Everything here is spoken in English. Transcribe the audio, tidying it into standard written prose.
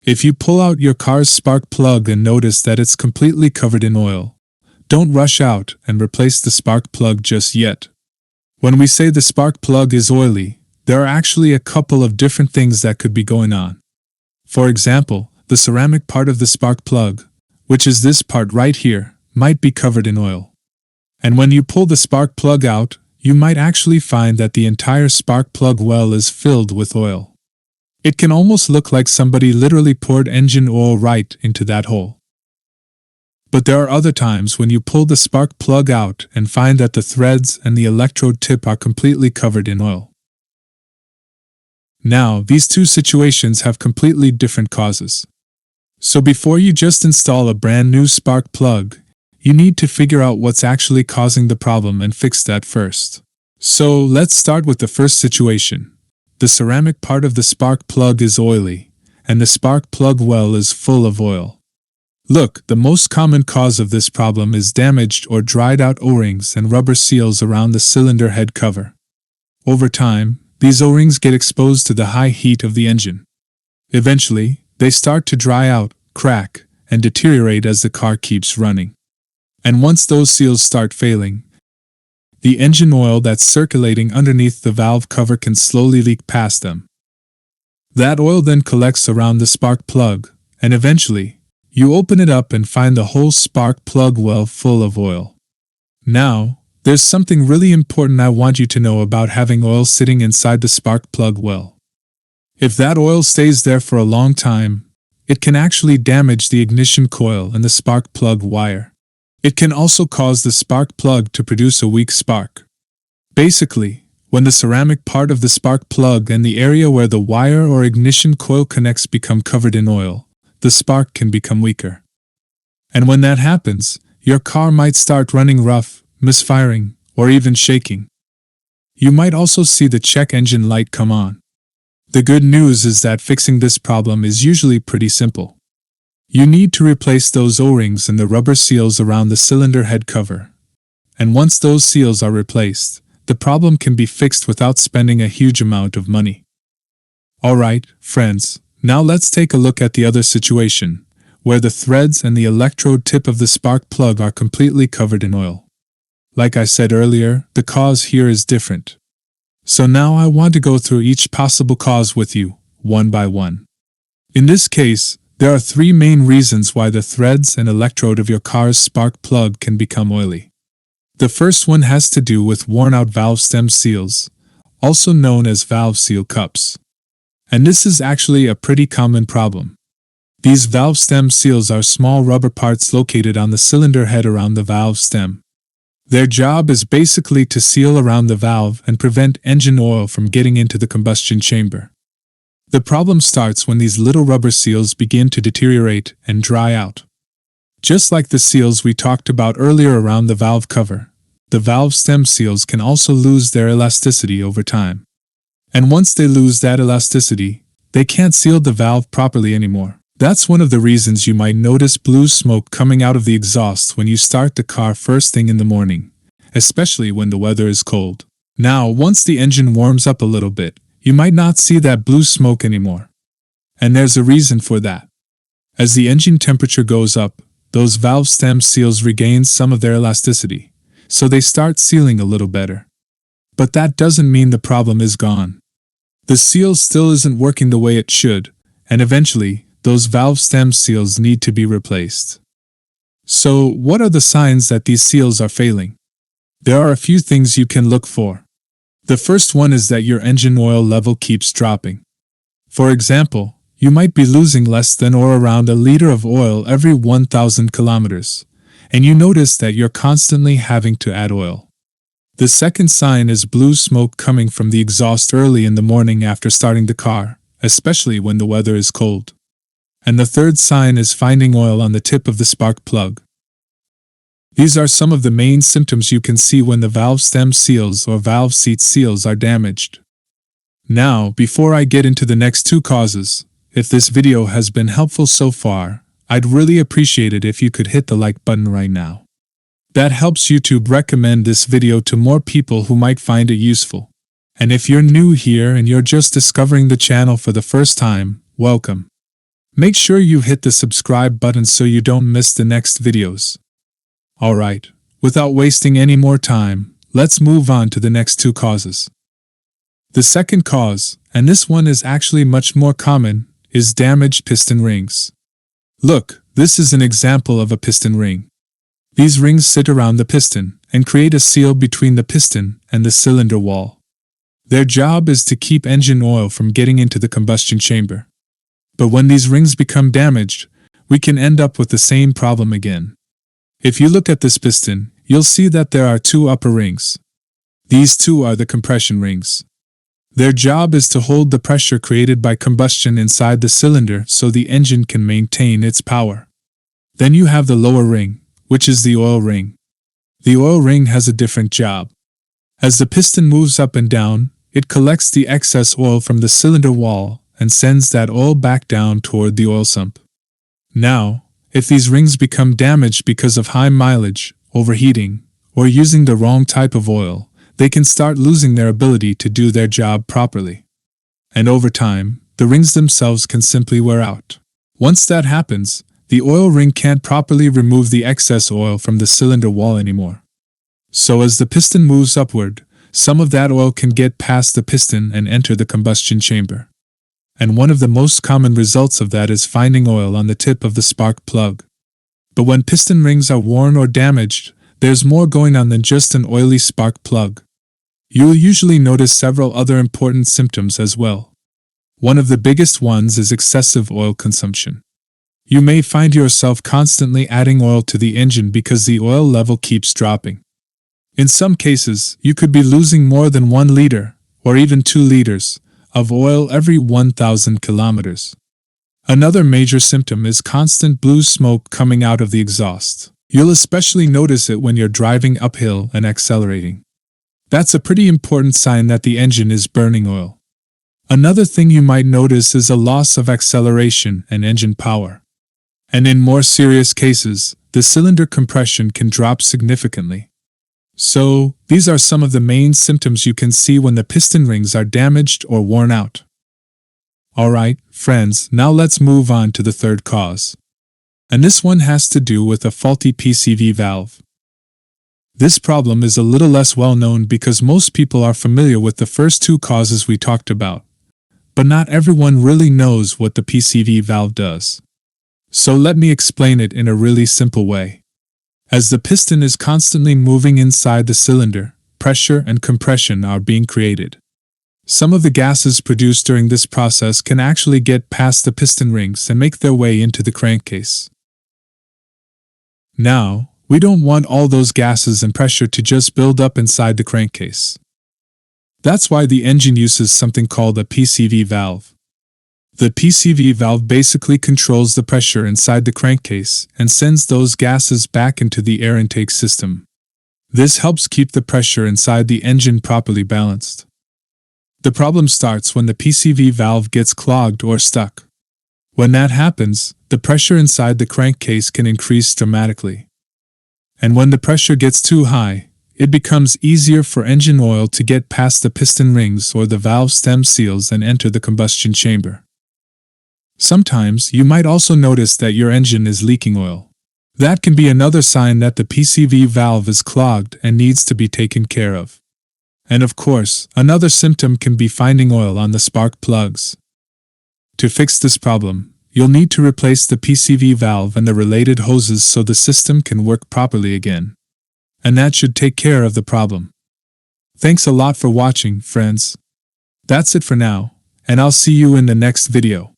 If you pull out your car's spark plug and notice that it's completely covered in oil, don't rush out and replace the spark plug just yet. When we say the spark plug is oily, there are actually a couple of different things that could be going on. For example, the ceramic part of the spark plug, which is this part right here, might be covered in oil. And when you pull the spark plug out, you might actually find that the entire spark plug well is filled with oil. It can almost look like somebody literally poured engine oil right into that hole. But there are other times when you pull the spark plug out and find that the threads and the electrode tip are completely covered in oil. Now, these two situations have completely different causes. So before you just install a brand new spark plug, you need to figure out what's actually causing the problem and fix that first. So let's start with the first situation. The ceramic part of the spark plug is oily, and the spark plug well is full of oil. Look, the most common cause of this problem is damaged or dried out O-rings and rubber seals around the cylinder head cover. Over time, these O-rings get exposed to the high heat of the engine. Eventually, they start to dry out, crack, and deteriorate as the car keeps running. And once those seals start failing, the engine oil that's circulating underneath the valve cover can slowly leak past them. That oil then collects around the spark plug, and eventually, you open it up and find the whole spark plug well full of oil. Now, there's something really important I want you to know about having oil sitting inside the spark plug well. If that oil stays there for a long time, it can actually damage the ignition coil and the spark plug wire. It can also cause the spark plug to produce a weak spark. Basically, when the ceramic part of the spark plug and the area where the wire or ignition coil connects become covered in oil, the spark can become weaker. And when that happens, your car might start running rough, misfiring, or even shaking. You might also see the check engine light come on. The good news is that fixing this problem is usually pretty simple. You need to replace those O-rings and the rubber seals around the cylinder head cover. And once those seals are replaced, the problem can be fixed without spending a huge amount of money. Alright, friends, now let's take a look at the other situation, where the threads and the electrode tip of the spark plug are completely covered in oil. Like I said earlier, the cause here is different. So now I want to go through each possible cause with you, one by one. In this case, there are three main reasons why the threads and electrode of your car's spark plug can become oily. The first one has to do with worn-out valve stem seals, also known as valve seal cups. And this is actually a pretty common problem. These valve stem seals are small rubber parts located on the cylinder head around the valve stem. Their job is basically to seal around the valve and prevent engine oil from getting into the combustion chamber. The problem starts when these little rubber seals begin to deteriorate and dry out. Just like the seals we talked about earlier around the valve cover, the valve stem seals can also lose their elasticity over time. And once they lose that elasticity, they can't seal the valve properly anymore. That's one of the reasons you might notice blue smoke coming out of the exhaust when you start the car first thing in the morning, especially when the weather is cold. Now, once the engine warms up a little bit, you might not see that blue smoke anymore. And there's a reason for that. As the engine temperature goes up, those valve stem seals regain some of their elasticity, so they start sealing a little better. But that doesn't mean the problem is gone. The seal still isn't working the way it should, and eventually, those valve stem seals need to be replaced. So, what are the signs that these seals are failing? There are a few things you can look for. The first one is that your engine oil level keeps dropping. For example, you might be losing less than or around a liter of oil every 1,000 kilometers, and you notice that you're constantly having to add oil. The second sign is blue smoke coming from the exhaust early in the morning after starting the car, especially when the weather is cold. And the third sign is finding oil on the tip of the spark plug. These are some of the main symptoms you can see when the valve stem seals or valve seat seals are damaged. Now, before I get into the next two causes, if this video has been helpful so far, I'd really appreciate it if you could hit the like button right now. That helps YouTube recommend this video to more people who might find it useful. And if you're new here and you're just discovering the channel for the first time, welcome. Make sure you hit the subscribe button so you don't miss the next videos. Alright, without wasting any more time, let's move on to the next two causes. The second cause, and this one is actually much more common, is damaged piston rings. Look, this is an example of a piston ring. These rings sit around the piston and create a seal between the piston and the cylinder wall. Their job is to keep engine oil from getting into the combustion chamber. But when these rings become damaged, we can end up with the same problem again. If you look at this piston, you'll see that there are two upper rings. These two are the compression rings. Their job is to hold the pressure created by combustion inside the cylinder so the engine can maintain its power. Then you have the lower ring, which is the oil ring. The oil ring has a different job. As the piston moves up and down, it collects the excess oil from the cylinder wall and sends that oil back down toward the oil sump. Now, if these rings become damaged because of high mileage, overheating, or using the wrong type of oil, they can start losing their ability to do their job properly. And over time, the rings themselves can simply wear out. Once that happens, the oil ring can't properly remove the excess oil from the cylinder wall anymore. So as the piston moves upward, some of that oil can get past the piston and enter the combustion chamber. And one of the most common results of that is finding oil on the tip of the spark plug. But when piston rings are worn or damaged, there's more going on than just an oily spark plug. You'll usually notice several other important symptoms as well. One of the biggest ones is excessive oil consumption. You may find yourself constantly adding oil to the engine because the oil level keeps dropping. In some cases, you could be losing more than 1 liter, or even 2 liters, of oil every 1,000 kilometers. Another major symptom is constant blue smoke coming out of the exhaust. You'll especially notice it when you're driving uphill and accelerating. That's a pretty important sign that the engine is burning oil. Another thing you might notice is a loss of acceleration and engine power. And in more serious cases, the cylinder compression can drop significantly. So, these are some of the main symptoms you can see when the piston rings are damaged or worn out. Alright, friends, now let's move on to the third cause. And this one has to do with a faulty PCV valve. This problem is a little less well known because most people are familiar with the first two causes we talked about. But not everyone really knows what the PCV valve does. So let me explain it in a really simple way. As the piston is constantly moving inside the cylinder, pressure and compression are being created. Some of the gases produced during this process can actually get past the piston rings and make their way into the crankcase. Now, we don't want all those gases and pressure to just build up inside the crankcase. That's why the engine uses something called a PCV valve. The PCV valve basically controls the pressure inside the crankcase and sends those gases back into the air intake system. This helps keep the pressure inside the engine properly balanced. The problem starts when the PCV valve gets clogged or stuck. When that happens, the pressure inside the crankcase can increase dramatically. And when the pressure gets too high, it becomes easier for engine oil to get past the piston rings or the valve stem seals and enter the combustion chamber. Sometimes you might also notice that your engine is leaking oil. That can be another sign that the PCV valve is clogged and needs to be taken care of. And of course, another symptom can be finding oil on the spark plugs. To fix this problem, you'll need to replace the PCV valve and the related hoses so the system can work properly again. And that should take care of the problem. Thanks a lot for watching, friends. That's it for now, and I'll see you in the next video.